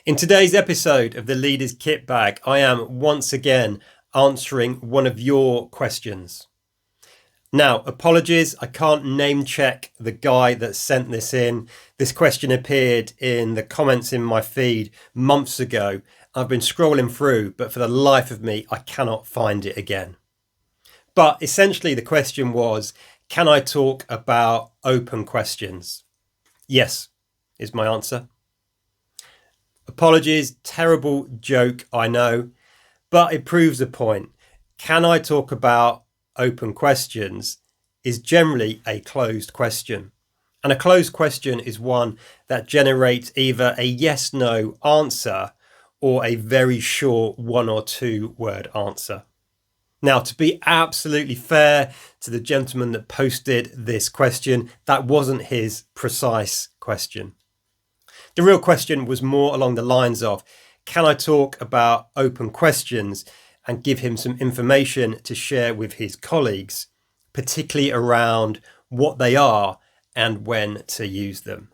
In today's episode of the Leaders Kitbag, I am once again answering one of your questions. Now, apologies, I can't name check the guy that sent this in. This question appeared in the comments in my feed months ago. I've been scrolling through, but for the life of me, I cannot find it again. But essentially the question was, can I talk about open questions? Yes, is my answer. Apologies, terrible joke, I know, but it proves a point. Can I talk about open questions is generally a closed question. And a closed question is one that generates either a yes/no answer or a very short 1 or 2 word answer. Now, to be absolutely fair to the gentleman that posted this question, that wasn't his precise question. The real question was more along the lines of, can I talk about open questions and give him some information to share with his colleagues, particularly around what they are and when to use them?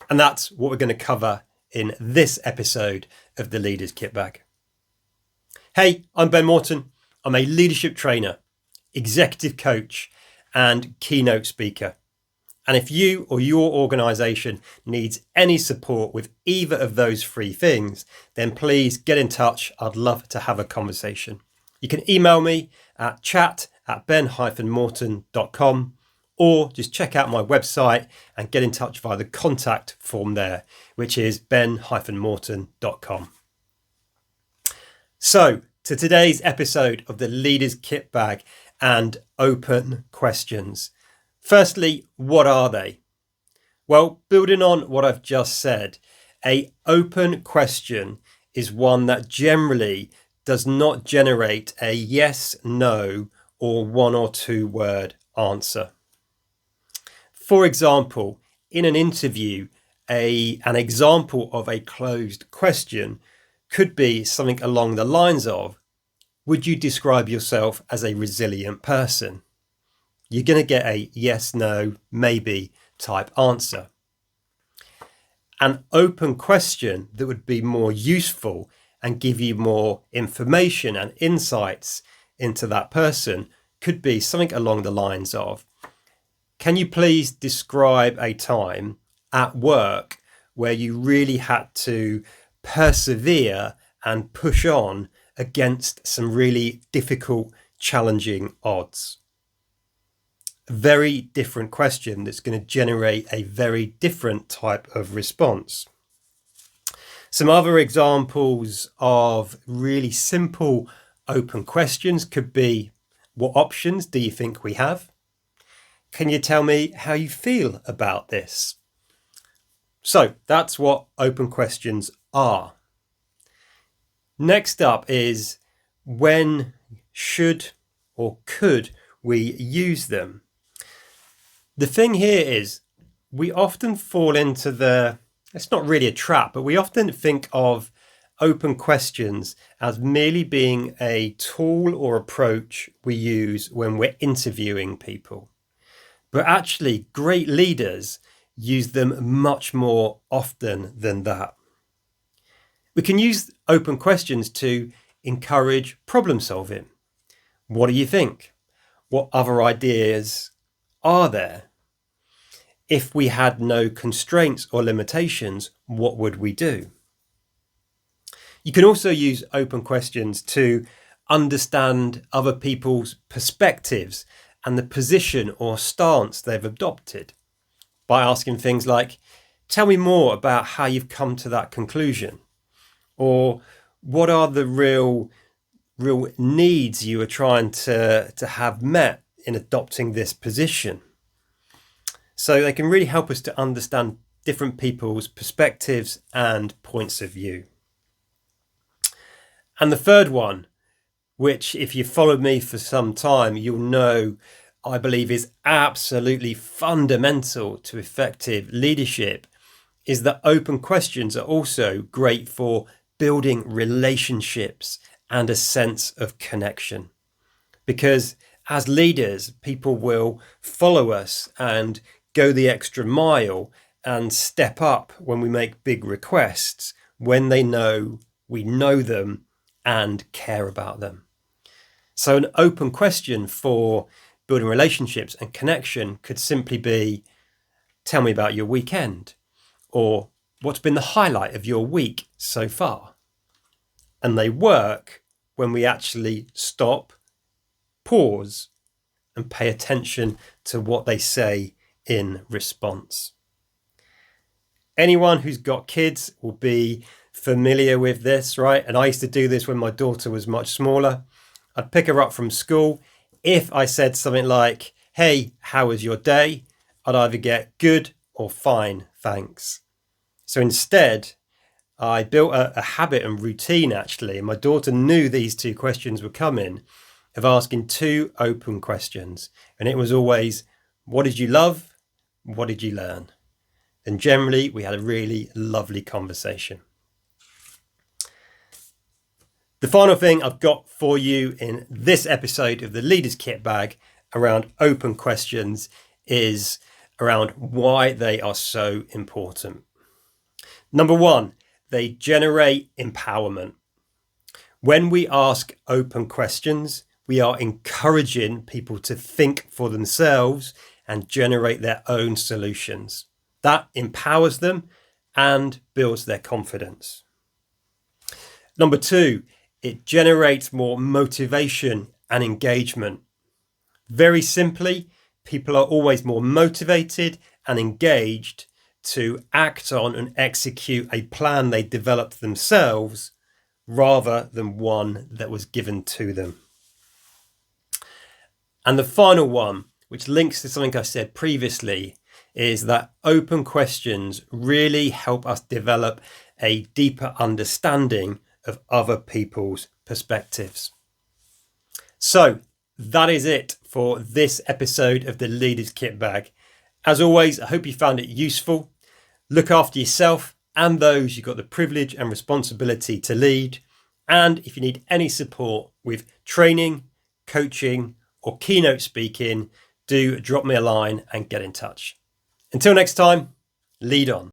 And that's what we're going to cover in this episode of the Leaders Kitbag. Hey, I'm Ben Morton. I'm a leadership trainer, executive coach, and keynote speaker. And if you or your organization needs any support with either of those 3 things, then please get in touch. I'd love to have a conversation. You can email me at chat@ben-morton.com or just check out my website and get in touch via the contact form there, which is ben-morton.com. So, to today's episode of the Leaders Kitbag and open questions. Firstly, what are they? Well, building on what I've just said, an open question is one that generally does not generate a yes, no, or 1 or 2 word answer. For example, in an interview, an example of a closed question could be something along the lines of, would you describe yourself as a resilient person? You're going to get a yes, no, maybe type answer. An open question that would be more useful and give you more information and insights into that person could be something along the lines of, can you please describe a time at work where you really had to persevere and push on against some really difficult, challenging odds? A very different question that's going to generate a very different type of response. Some other examples of really simple open questions could be, what options do you think we have? Can you tell me how you feel about this? So that's what open questions are. Next up is, when should or could we use them? The thing here is, we often fall into it's not really a trap, but we often think of open questions as merely being a tool or approach we use when we're interviewing people. But actually, great leaders use them much more often than that. We can use open questions to encourage problem solving. What do you think? What other ideas are there? If we had no constraints or limitations, what would we do? You can also use open questions to understand other people's perspectives and the position or stance they've adopted by asking things like, tell me more about how you've come to that conclusion, or what are the real needs you are trying to have met in adopting this position. So they can really help us to understand different people's perspectives and points of view. And the third one, which if you've followed me for some time, you'll know I believe is absolutely fundamental to effective leadership, is that open questions are also great for building relationships and a sense of connection. Because as leaders, people will follow us and go the extra mile and step up when we make big requests when they know we know them and care about them. So an open question for building relationships and connection could simply be, tell me about your weekend, or what's been the highlight of your week so far? And they work when we actually stop, pause, and pay attention to what they say in response. Anyone who's got kids will be familiar with this, right? And I used to do this when my daughter was much smaller. I'd pick her up from school. If I said something like, hey, how was your day? I'd either get good or fine, thanks. So instead, I built a habit and routine actually, and my daughter knew these two questions were coming, of asking two open questions. And it was always, what did you love? What did you learn? And generally, we had a really lovely conversation. The final thing I've got for you in this episode of the Leaders Kit Bag around open questions is around why they are so important. Number one, they generate empowerment. When we ask open questions, we are encouraging people to think for themselves and generate their own solutions. That empowers them and builds their confidence. Number two, it generates more motivation and engagement. Very simply, people are always more motivated and engaged to act on and execute a plan they developed themselves rather than one that was given to them. And the final one, which links to something I said previously, is that open questions really help us develop a deeper understanding of other people's perspectives. So that is it for this episode of the Leaders Kit Bag. As always, I hope you found it useful. Look after yourself and those you've got the privilege and responsibility to lead. And if you need any support with training, coaching, or keynote speaking, do drop me a line and get in touch. Until next time, lead on.